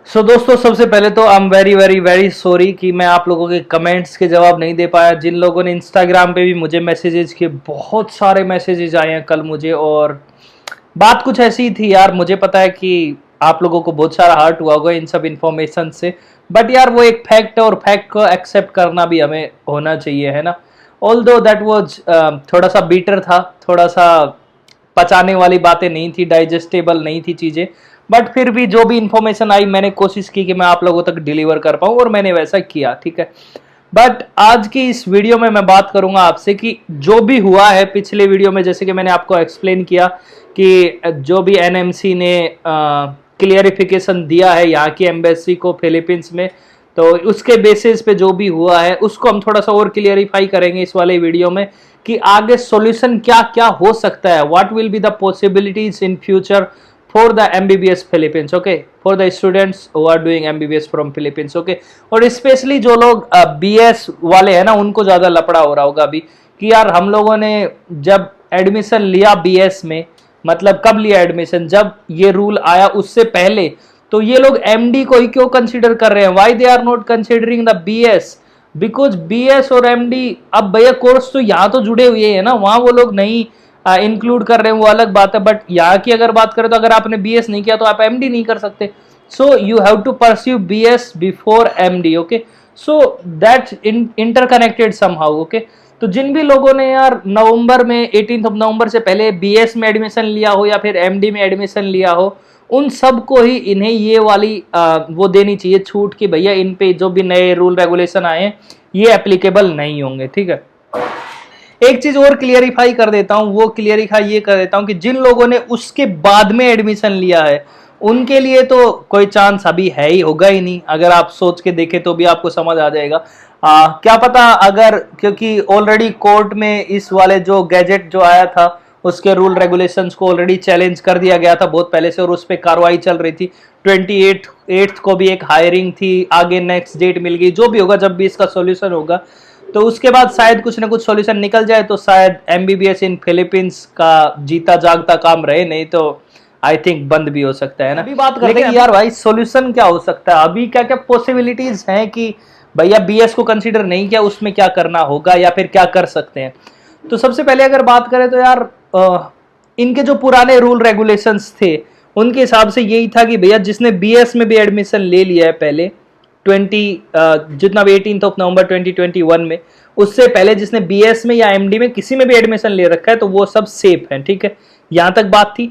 दोस्तों, सबसे पहले तो I am very very very sorry कि मैं आप लोगों के कमेंट्स के जवाब नहीं दे पाया। जिन लोगों ने इंस्टाग्राम पे भी मुझे मैसेजेस किए, बहुत सारे मैसेजेस आए हैं कल मुझे। और बात कुछ ऐसी ही थी यार, मुझे पता है कि आप लोगों को बहुत सारा हर्ट हुआ होगा इन सब इन्फॉर्मेशन से, बट यार वो एक फैक्ट है और फैक्ट को एक्सेप्ट करना भी हमें होना चाहिए, है ना। ऑल्दो दैट वाज थोड़ा सा बीटर था, थोड़ा सा पचाने वाली बातें नहीं थी, डाइजेस्टेबल नहीं थी चीज़ें, बट फिर भी जो भी इंफॉर्मेशन आई मैंने कोशिश की कि मैं आप लोगों तक डिलीवर कर पाऊँ और मैंने वैसा किया, ठीक है। बट आज की इस वीडियो में मैं बात करूंगा आपसे कि जो भी हुआ है पिछले वीडियो में, जैसे कि मैंने आपको एक्सप्लेन किया कि जो भी एनएमसी ने क्लियरिफिकेशन दिया है यहाँ की एम्बेसी को फिलीपींस में, तो उसके बेसिस पे जो भी हुआ है उसको हम थोड़ा सा और क्लियरिफाई करेंगे इस वाले वीडियो में कि आगे सॉल्यूशन क्या क्या हो सकता है, what will be the possibilities in future for the MBBS Philippines, okay, for the students who are doing MBBS from Philippines, okay. और स्पेशली जो लोग बीएस वाले हैं ना, उनको ज्यादा लफड़ा हो रहा होगा अभी कि यार हम लोगों ने जब एडमिशन लिया बीएस में, मतलब कब लिया एडमिशन, जब ये रूल आया उससे पहले, तो ये लोग एमडी को ही क्यों कंसीडर कर रहे हैं, why they are not considering the BS, because BS और एमडी, अब भैया कोर्स तो यहाँ तो जुड़े हुए हैं ना, वहां वो लोग नहीं इंक्लूड कर रहे हैं, वो अलग बात है। बट यहाँ की अगर बात करें तो अगर आपने बीएस नहीं किया तो आप एमडी नहीं कर सकते, so you have to pursue BS before MD, okay. So that's interconnected somehow, okay. तो जिन भी लोगों ने यार नवंबर में 18 नवंबर से पहले बीएस में एडमिशन लिया हो या फिर एमडी में एडमिशन लिया हो, उन सब को ही इन्हें ये वाली वो देनी चाहिए छूट कि भैया इन पे जो भी नए रूल रेगुलेशन आए हैं ये एप्लीकेबल नहीं होंगे, ठीक है। एक चीज और क्लियरिफाई कर देता हूं, वो क्लियरिफाई ये कर देता हूं कि जिन लोगों ने उसके बाद में एडमिशन लिया है उनके लिए तो कोई चांस अभी है ही, होगा ही नहीं। अगर आप सोच के देखें तो भी आपको समझ आ जाएगा। क्या पता, अगर क्योंकि ऑलरेडी कोर्ट में इस वाले जो गैजेट जो आया था उसके रूल रेगुलेशंस को ऑलरेडी चैलेंज कर दिया गया था बहुत पहले से और उस पर कार्रवाई चल रही थी। 28 को भी एक हायरिंग थी, आगे नेक्स्ट डेट मिल गई, जो भी होगा जब भी इसका सॉल्यूशन होगा तो उसके बाद शायद कुछ ना कुछ सॉल्यूशन निकल जाए, तो शायद एमबीबीएस इन फिलीपींस का जीता जागता काम रहे, नहीं तो आई थिंक बंद भी हो सकता है ना। अभी बात करते हैं यार भाई सॉल्यूशन क्या हो सकता है, अभी क्या क्या पॉसिबिलिटीज हैं कि भैया बीएस को कंसीडर नहीं किया उसमें क्या करना होगा या फिर क्या कर सकते हैं। तो सबसे पहले अगर बात करें तो यार इनके जो पुराने रूल रेगुलेशंस थे उनके हिसाब से यही था कि भैया जिसने बीएस में भी एडमिशन ले लिया है पहले 18 नवंबर 2021 में, उससे पहले जिसने बीएस में या एमडी में किसी में भी एडमिशन ले रखा है तो वो सब सेफ है, ठीक है। यहां तक बात थी।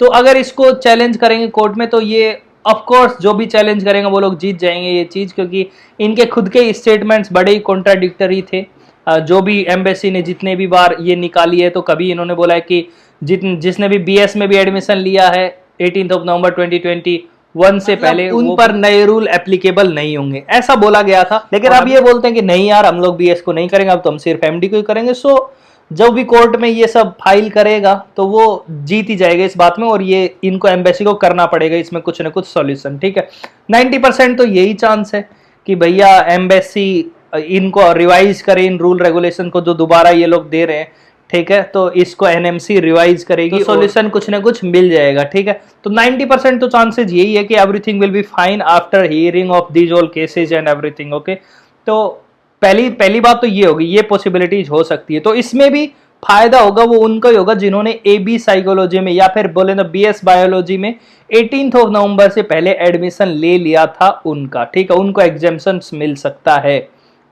तो अगर इसको चैलेंज करेंगे कोर्ट में तो ये ऑफ कोर्स जो भी चैलेंज करेंगे वो लोग जीत जाएंगे ये चीज, क्योंकि इनके खुद के स्टेटमेंट्स बड़े ही कॉन्ट्राडिक्टरी थे। जो भी एम्बेसी ने जितने भी बार ये निकाली है तो कभी इन्होंने बोला है कि जिसने भी बीएस में भी एडमिशन लिया है 18 नवंबर 2021 से पहले उन पर नए रूल एप्लीकेबल नहीं होंगे, ऐसा बोला गया था। लेकिन अब ये बोलते हैं कि नहीं यार हम लोग बीएस को नहीं करेंगे, अब तो हम सिर्फ एमडी को ही करेंगे। सो जब भी कोर्ट में ये सब फाइल करेगा तो वो जीत ही जाएगा इस बात में, और ये इनको एम्बेसी को करना पड़ेगा इसमें कुछ ना कुछ सॉल्यूशन, ठीक है। 90% तो यही चांस है कि भैया एम्बेसी इनको रिवाइज करे इन रूल रेगुलेशन को जो दोबारा ये लोग दे रहे हैं, ठीक है। तो इसको एनएमसी रिवाइज करेगी, तो सॉल्यूशन कुछ ना कुछ मिल जाएगा, ठीक है। तो 90% तो चांसेस यही है कि everything will be fine after hearing of these all cases and everything, okay. तो पहली बात तो ये होगी, ये पॉसिबिलिटीज हो सकती है। तो इसमें भी फायदा होगा वो उनको ही होगा जिन्होंने एबी साइकोलॉजी में या फिर बोले तो बीएस बायोलॉजी में 18 नवंबर से पहले एडमिशन ले लिया था उनका, ठीक है। उनको एग्जेम्पशन मिल सकता है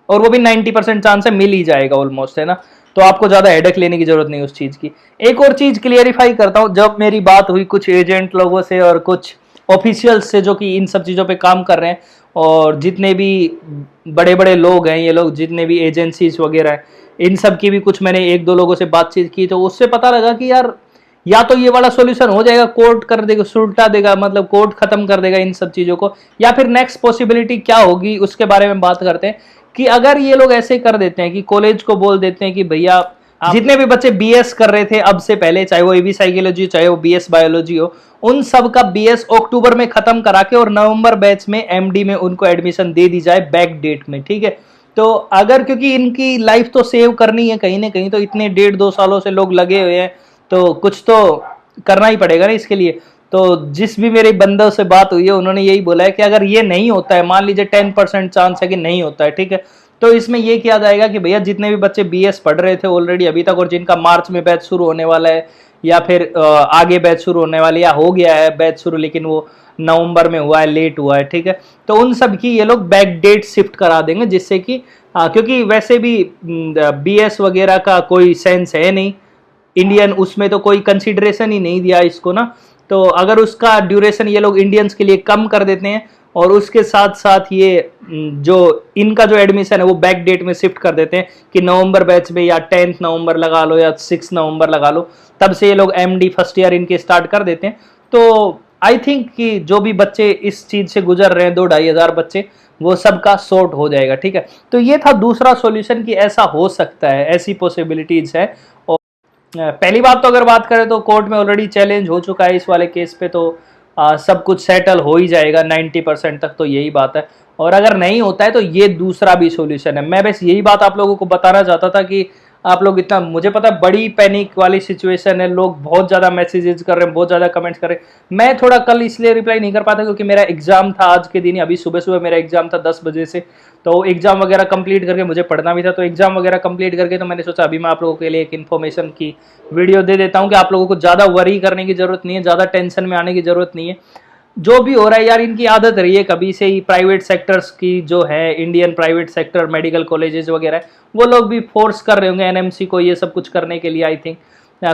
और वो भी 90% चांस है मिल ही जाएगा ऑलमोस्ट, है ना। तो आपको ज्यादा हेडेक लेने की जरूरत नहीं उस चीज की। एक और चीज क्लियरिफाई करता हूं, जब मेरी बात हुई कुछ एजेंट लोगों से और कुछ ऑफिशियल्स से जो कि इन सब चीजों पे काम कर रहे हैं, और जितने भी बड़े बड़े लोग हैं ये लोग, जितने भी एजेंसीज वगैरह हैं, इन सब की भी कुछ मैंने एक दो लोगों से बातचीत की, तो उससे पता लगा कि यार या तो ये वाला सॉल्यूशन हो जाएगा, कोर्ट कर देगा, सुलटा देगा, मतलब कोर्ट खत्म कर देगा इन सब चीजों को, या फिर नेक्स्ट पॉसिबिलिटी क्या होगी उसके बारे में बात करते हैं कि अगर ये लोग ऐसे कर देते हैं कि कॉलेज को बोल देते हैं कि भैया जितने भी बच्चे बीएस कर रहे थे अब से पहले, चाहे वो एबी साइकोलॉजी चाहे वो बीएस बायोलॉजी हो, उन सब का बीएस अक्टूबर में खत्म करा के और नवंबर बैच में एमडी में उनको एडमिशन दे दी जाए बैक डेट में, ठीक है। तो अगर क्योंकि इनकी लाइफ तो सेव करनी है कहीं ना कहीं, तो इतने 1.5-2 सालों से लोग लगे हुए हैं तो कुछ तो करना ही पड़ेगा ना इसके लिए। तो जिस भी मेरे बंदों से बात हुई है उन्होंने यही बोला है कि अगर ये नहीं होता है, मान लीजिए 10% चांस है कि नहीं होता है, ठीक है, तो इसमें ये किया जाएगा कि भैया जितने भी बच्चे बीएस पढ़ रहे थे ऑलरेडी अभी तक और जिनका मार्च में बैच शुरू होने वाला है या फिर आगे बैच शुरू होने वाली, या हो गया है बैच शुरू लेकिन वो नवंबर में हुआ है, लेट हुआ है, ठीक है, तो उन सब की ये लोग बैक डेट शिफ्ट करा देंगे, जिससे कि क्योंकि वैसे भी बीएस वगैरह का कोई सेंस है नहीं, इंडियन उसमें तो कोई कंसिडरेशन ही नहीं दिया इसको ना, तो अगर उसका ड्यूरेशन ये लोग इंडियंस के लिए कम कर देते हैं और उसके साथ साथ ये जो इनका जो एडमिशन है वो बैक डेट में शिफ्ट कर देते हैं कि नवंबर बैच में या 10 नवंबर लगा लो या 6 नवंबर लगा लो, तब से ये लोग एमडी फर्स्ट ईयर इनके स्टार्ट कर देते हैं। तो आई थिंक कि जो भी बच्चे इस चीज से गुजर रहे हैं 2-2.5 हजार बच्चे, वो सबका सॉर्ट हो जाएगा, ठीक है। तो ये था दूसरा सॉल्यूशन कि ऐसा हो सकता है, ऐसी पॉसिबिलिटीज है। और पहली बात तो अगर बात करें तो कोर्ट में ऑलरेडी चैलेंज हो चुका है इस वाले केस पे, तो सब कुछ सेटल हो ही जाएगा 90% तक, तो यही बात है। और अगर नहीं होता है तो ये दूसरा भी सॉल्यूशन है। मैं बस यही बात आप लोगों को बताना चाहता था कि आप लोग इतना, मुझे पता है बड़ी पैनिक वाली सिचुएशन है, लोग बहुत ज़्यादा मैसेजेस कर रहे हैं, बहुत ज़्यादा कमेंट्स कर रहे हैं। मैं थोड़ा कल इसलिए रिप्लाई नहीं कर पाता क्योंकि मेरा एग्जाम था आज के दिन ही, अभी सुबह सुबह मेरा एग्जाम था 10 बजे से, तो एग्जाम वगैरह कंप्लीट करके मुझे पढ़ना भी था, तो एग्जाम वगैरह कंप्लीट करके तो मैंने सोचा अभी मैं आप लोगों के लिए एक इन्फॉर्मेशन की वीडियो दे देता हूँ कि आप लोगों को ज़्यादा वरी करने की जरूरत नहीं है, ज़्यादा टेंशन में आने की जरूरत नहीं है। जो भी हो रहा है यार, इनकी आदत रही है कभी से ही, प्राइवेट सेक्टर्स की जो है, Indian private sector medical colleges वगैरह, वो लोग भी फोर्स कर रहे होंगे एनएमसी को ये सब कुछ करने के लिए। आई थिंक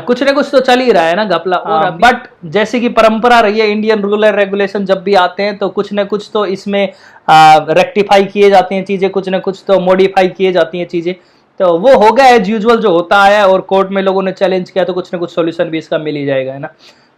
कुछ ना कुछ तो चल ही रहा है ना घपला। और बट जैसे कि परंपरा रही है, इंडियन रूल एंड रेगुलेशन जब भी आते हैं तो कुछ ना कुछ तो इसमें रेक्टिफाई किए जाती हैं चीजें, कुछ ना कुछ तो मॉडिफाई किए जाती हैं चीजें, तो वो हो गया एज यूजुअल जो होता आया, और कोर्ट में लोगों ने चैलेंज किया तो कुछ ना कुछ सोल्यूशन भी इसका मिल ही जाएगा, है ना।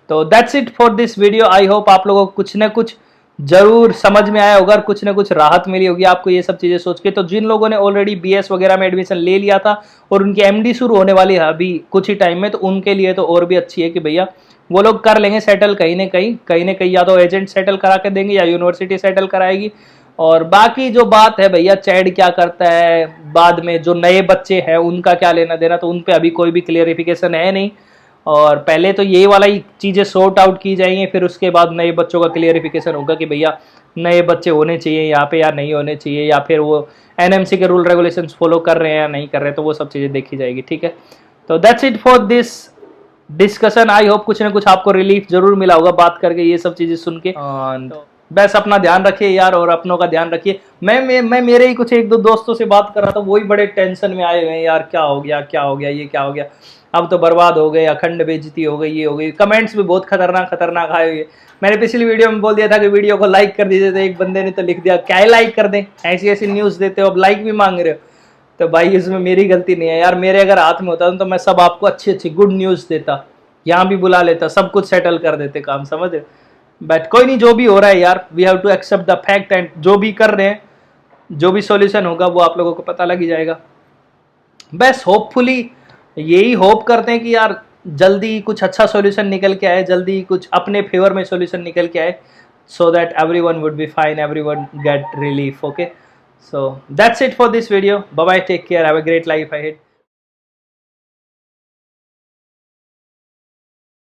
तो that's it for this video. I hope आप लोगों को कुछ ना कुछ जरूर समझ में आया होगा, कुछ ना कुछ राहत मिली होगी आपको ये सब चीजें सोच के। तो जिन लोगों ने ऑलरेडी बीएस वगैरह में एडमिशन ले लिया था और उनकी एमडी शुरू होने वाली है अभी कुछ ही टाइम में, तो उनके लिए तो और भी अच्छी है कि भैया वो लोग कर लेंगे सेटल कहीं ना कहीं, या तो एजेंट सेटल करा के देंगे या यूनिवर्सिटी सेटल कराएगी। और बाकी जो बात है भैया चैड क्या करता है बाद में, जो नए बच्चे हैं उनका क्या लेना देना, तो उन पे अभी कोई भी क्लियरिफिकेशन है नहीं। और पहले तो ये वाला ही चीज़ें सॉर्ट आउट की जाएंगी, फिर उसके बाद नए बच्चों का क्लियरिफिकेशन होगा कि भैया नए बच्चे होने चाहिए यहाँ पे या नहीं होने चाहिए, या फिर वो एनएमसी के रूल रेगुलेशंस फॉलो कर रहे हैं या नहीं कर रहे हैं, तो वो सब चीज़ें देखी जाएगी, ठीक है। तो that's it for this discussion. I hope कुछ ना कुछ आपको रिलीफ जरूर मिला होगा बात करके, ये सब चीज़ें सुन के। बस अपना ध्यान रखिए यार, और अपनों का ध्यान रखिए। मैं मेरे ही कुछ 1-2 दोस्तों से बात कर रहा था, वही बड़े टेंशन में आए हुए हैं यार, क्या हो गया क्या हो गया, ये क्या हो गया, अब तो बर्बाद हो गए, अखंड बेइज्जती हो गई, ये हो गई। कमेंट्स भी बहुत खतरनाक आए हुए। मैंने पिछली वीडियो में बोल दिया था कि वीडियो को लाइक कर दीजिए, तो एक बंदे ने तो लिख दिया क्या लाइक कर दें, ऐसी न्यूज़ देते हो अब लाइक भी मांग रहे हो। तो भाई इसमें मेरी गलती नहीं है यार, मेरे अगर हाथ में होता तो मैं सब आपको अच्छी गुड न्यूज़ देता, यहाँ भी बुला लेता, सब कुछ सेटल कर देते काम, समझ रहे। बट कोई नहीं, जो भी हो रहा है यार, we have to accept the fact, and जो भी कर रहे हैं, जो भी सॉल्यूशन होगा वो आप लोगों को पता लग ही जाएगा। बस होपफुली यही होप करते हैं कि यार जल्दी कुछ अच्छा सॉल्यूशन निकल के आए, जल्दी कुछ अपने फेवर में सॉल्यूशन निकल के आए, so that everyone would be fine, everyone get relief. Okay, so that's it for this video. Bye bye, take care, have a great life ahead.